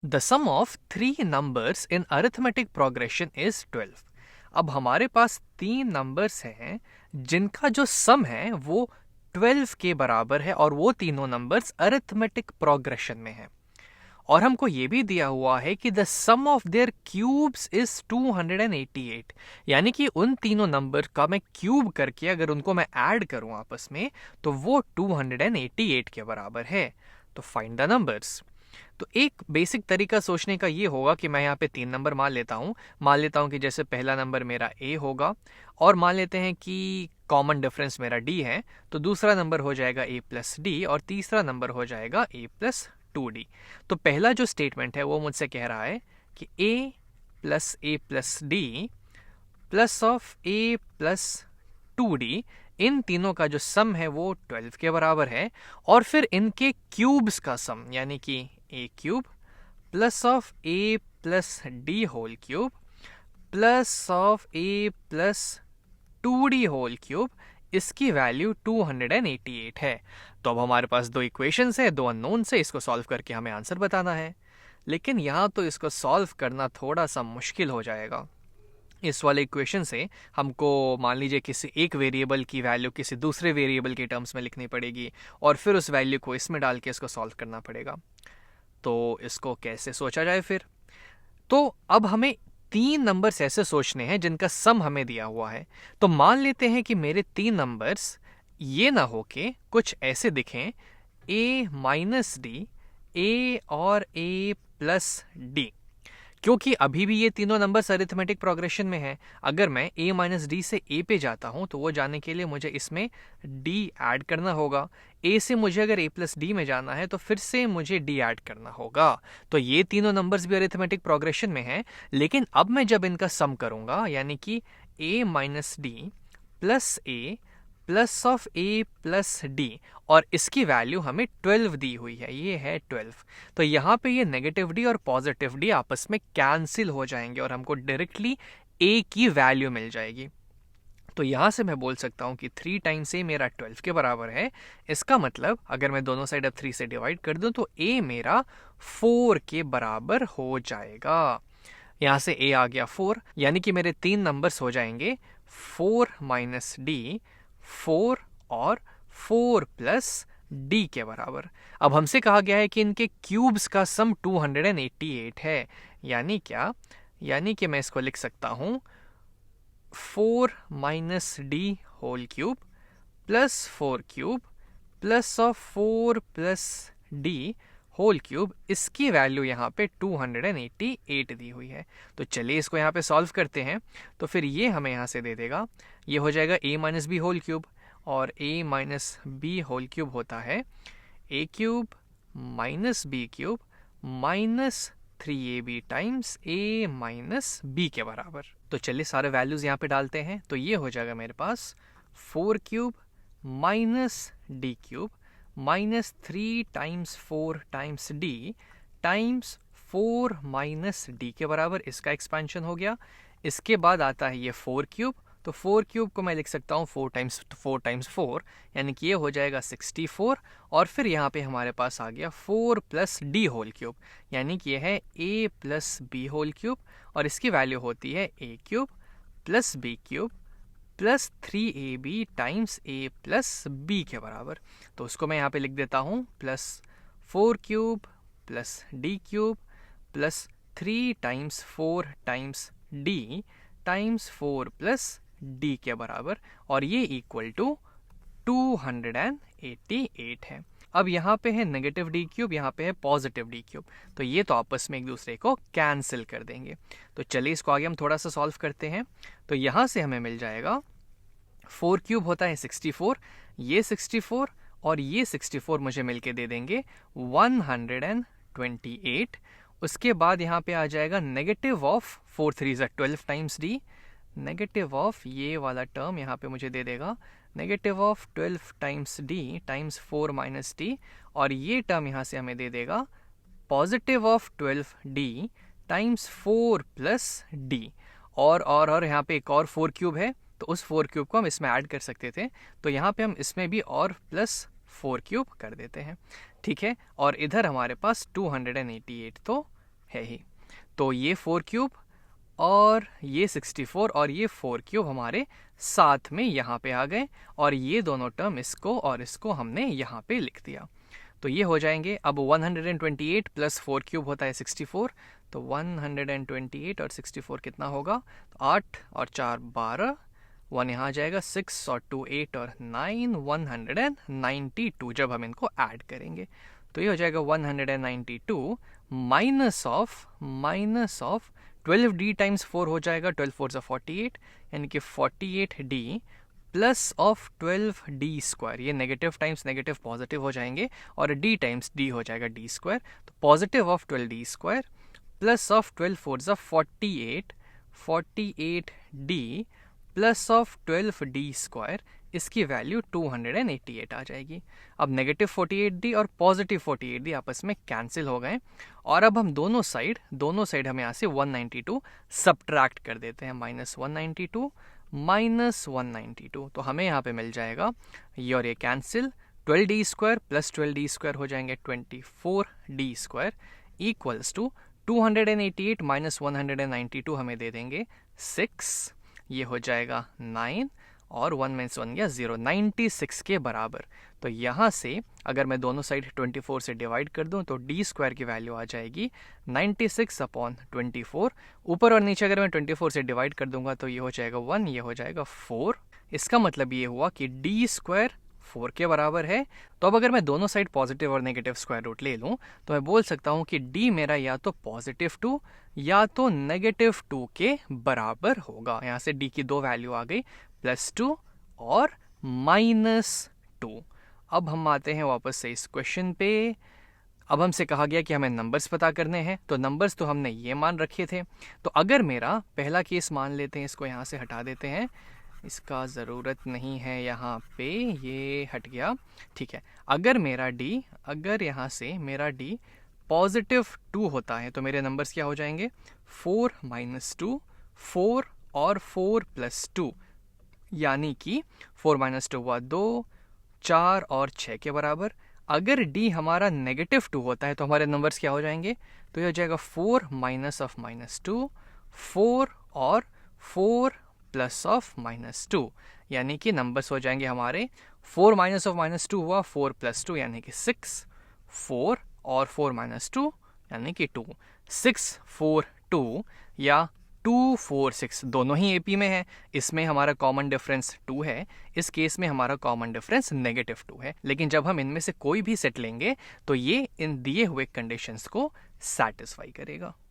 The sum of three numbers in arithmetic progression is 12. अब हमारे पास तीन नंबर्स हैं जिनका जो सम है वो 12 के बराबर है और वो तीनों नंबर्स अरिथमेटिक प्रोग्रेशन में हैं। और हमको ये भी दिया हुआ है कि the sum of their cubes is 288, यानी कि उन तीनों नंबर का मैं क्यूब करके अगर उनको मैं ऐड करूं आपस में तो वो 288 के बराबर है। तो फाइंड द नंबर्स। तो एक बेसिक तरीका सोचने का ये होगा कि मैं यहाँ पे तीन नंबर मान लेता हूँ कि जैसे पहला नंबर मेरा ए होगा और मान लेते हैं कि कॉमन डिफरेंस मेरा डी है, तो दूसरा नंबर हो जाएगा ए प्लस डी और तीसरा नंबर हो जाएगा ए प्लस 2d। तो पहला जो स्टेटमेंट है वो मुझसे कह रहा है कि a plus D plus of a plus 2d, इन तीनों का जो सम है वो 12 के बराबर है और फिर इनके क्यूब्स का सम यानी कि a cube plus of a plus D whole cube plus of a plus 2d whole cube, इसकी वैल्यू 288 है। तो अब हमारे पास दो इक्वेशंस है, दो अननोन से, इसको सॉल्व करके हमें आंसर बताना है। लेकिन यहाँ तो इसको सॉल्व करना थोड़ा सा मुश्किल हो जाएगा। इस वाले इक्वेशन से हमको मान लीजिए किसी एक वेरिएबल की वैल्यू किसी दूसरे वेरिएबल के टर्म्स में लिखनी पड़ेगी और फिर उस वैल्यू को इसमें डाल के इसको सॉल्व करना पड़ेगा। तो इसको कैसे सोचा जाए फिर? तो अब हमें तीन नंबर्स ऐसे सोचने हैं जिनका सम हमें दिया हुआ है। तो मान लेते हैं कि मेरे तीन नंबर्स ये ना हो के कुछ ऐसे दिखें, a माइनस डी, a और a प्लस डी, क्योंकि अभी भी ये तीनों नंबर्स अरिथमेटिक प्रोग्रेशन में हैं। अगर मैं a माइनस डी से a पे जाता हूं तो वो जाने के लिए मुझे इसमें d ऐड करना होगा। a से मुझे अगर a प्लस डी में जाना है तो फिर से मुझे d ऐड करना होगा। तो ये तीनों नंबर्स भी अरिथमेटिक प्रोग्रेशन में हैं। लेकिन अब मैं जब इनका सम करूंगा यानी कि a minus D plus a plus of a plus D और इसकी वैल्यू हमें 12 दी हुई है, ये है 12। तो यहाँ पे ये नेगेटिव डी और पॉजिटिव डी आपस में कैंसिल हो जाएंगे और हमको डायरेक्टली a की वैल्यू मिल जाएगी। तो यहाँ से मैं बोल सकता हूँ कि 3 टाइम्स a मेरा 12 के बराबर है। इसका मतलब अगर मैं दोनों साइड अब 3 से डिवाइड कर दूँ तो a मेरा 4 के बराबर हो जाएगा। यहाँ से a आ गया 4, यानी कि मेरे तीन नंबर्स हो जाएंगे 4 माइनस डी, 4 और 4 प्लस d के बराबर। अब हमसे कहा गया है कि इनके क्यूब्स का सम 288 है। यानी क्या? यानी कि मैं इसको लिख सकता हूं 4 minus D whole cube plus 4 cube plus of 4 plus D whole cube, इसकी वैल्यू यहाँ पे 288 दी हुई है। तो चलिए इसको यहाँ पे सॉल्व करते हैं। तो फिर ये हमें यहाँ से दे देगा, ये हो जाएगा a minus B whole cube और a minus B whole cube होता है a cube minus B cube minus 3ab times a minus B के बराबर। तो चलिए सारे वैल्यूज यहाँ पे डालते हैं। तो ये हो जाएगा मेरे पास 4 cube minus D cube minus 3 times 4 times D times 4 minus D के बराबर, इसका एक्सपेंशन हो गया। इसके बाद आता है ये 4 क्यूब, तो 4 क्यूब को मैं लिख सकता हूँ 4 टाइम्स 4 यानी कि ये हो जाएगा 64 और फिर यहाँ पे हमारे पास आ गया 4 प्लस डी होल क्यूब यानी कि ये है a plus B whole cube और इसकी वैल्यू होती है a cube plus B cube plus 3ab times a plus b के बराबर। तो उसको मैं यहाँ पे लिख देता हूँ plus 4 cube plus D cube plus 3 times 4 times d times 4 plus d के बराबर और ये इक्वल टू 288 है। अब यहाँ पे है नेगेटिव डी क्यूब, यहाँ पे है पॉजिटिव डी क्यूब, तो ये तो आपस में एक दूसरे को कैंसिल कर देंगे। तो चलिए इसको आगे हम थोड़ा सा सॉल्व करते हैं। तो यहाँ से हमें मिल जाएगा 4 क्यूब होता है 64, ये 64 और ये 64 मुझे मिलके दे देंगे 128। उसके बाद यहाँ पे आ जाएगा negative of 4 3 12 times D, negative of ये वाला टर्म यहाँ पे मुझे दे देगा negative of 12 times D times 4 minus D और ये टर्म यहाँ से हमें दे देगा positive of 12 D times 4 plus D और यहाँ पे एक और 4 क्यूब है तो उस 4 क्यूब को हम इसमें ऐड कर सकते थे, तो यहाँ पे हम इसमें भी और प्लस 4 क्यूब कर देते हैं। ठीक है, और इधर हमारे पास 288 तो है ही। तो ये 4 क्यूब और ये 64 और ये 4 क्यूब हमारे साथ में यहाँ पे आ गए, और ये दोनों टर्म इसको और इसको हमने यहाँ पे लिख दिया। तो ये हो जाएंगे। अब 128 प्लस 4 क्यूब होता है 64, तो 128 और 64 कितना होगा, तो 8 और 4 12, 1 यहाँ आ जाएगा, 6 और 2 8 और 9, 192 जब हम इनको ऐड करेंगे। तो ये हो जाएगा 192 माइनस ऑफ 12d टाइम्स 4 हो जाएगा, 12 4 से 48, यानी कि 48d plus of 12d square. ये नेगेटिव टाइम्स नेगेटिव पॉजिटिव हो जाएंगे, और d टाइम्स d हो जाएगा d स्क्वायर। तो positive of 12d square plus of 12 4 से 48, 48d plus of 12d square, इसकी वैल्यू 288 आ जाएगी। अब नेगेटिव 48d और पॉजिटिव 48d आपस में कैंसिल हो गए, और अब हम दोनों साइड हम यहाँ से 192 सब्ट्रैक्ट कर देते हैं, -192 माइनस 192, तो हमें यहाँ पे मिल जाएगा ये और ये cancel, 12d square plus 12d square हो जाएंगे 24d square equals to 288 minus 192 हमें दे देंगे 6, ये हो जाएगा 9 और 1 में 1 गया 0, 96 के बराबर। तो यहाँ से अगर मैं दोनों साइड 24 से डिवाइड कर दूं तो d स्क्वायर की वैल्यू आ जाएगी 96 अपॉन 24। ऊपर और नीचे अगर मैं 24 से डिवाइड कर दूंगा तो ये हो जाएगा 1, ये हो जाएगा 4। इसका मतलब ये हुआ कि d स्क्वायर 4 के बराबर है। तो अब अगर मैं दोनों साइड पॉजिटिव और नेगेटिव स्क्वायर रूट ले लूं तो मैं बोल सकता हूं कि d मेरा या तो +2 या तो -2 के बराबर होगा। यहाँ से d की दो वैल्यू आ गई, +2 और -2। अब हम आते हैं वापस से इस क्वेश्चन पे। अब हमसे कहा गया कि हमें नंबर्स पता करने हैं, तो नंबर्स तो हमने ये मान रखे थे। तो अगर मेरा पहला केस मान लेते हैं, इसको यहाँ से हटा देते हैं, इसका ज़रूरत नहीं है यहाँ पे, ये हट गया, ठीक है। अगर यहाँ से मेरा d +2 होता है तो मेरे नंबर्स क्या हो जाएंगे, 4 - 2, 4 और 4 + 2, यानी कि 4 - 2 हुआ 2, 4 और 6 के बराबर। अगर d हमारा -2 होता है तो हमारे नंबर्स क्या हो जाएंगे, तो ये हो जाएगा 4 माइनस ऑफ -2, 4 और 4 प्लस ऑफ -2, यानी कि नंबर्स हो जाएंगे हमारे 4 माइनस ऑफ -2 हुआ 4 + 2 यानी कि 6, 4 और 4 - 2 यानी कि 2, 6 4 2 या 2 4 6 दोनों ही AP में है। इसमें हमारा कॉमन डिफरेंस 2 है, इस केस में हमारा कॉमन डिफरेंस -2 है। लेकिन जब हम इनमें से कोई भी सेट लेंगे तो ये इन दिए हुए कंडीशंस को सेटिस्फाई करेगा।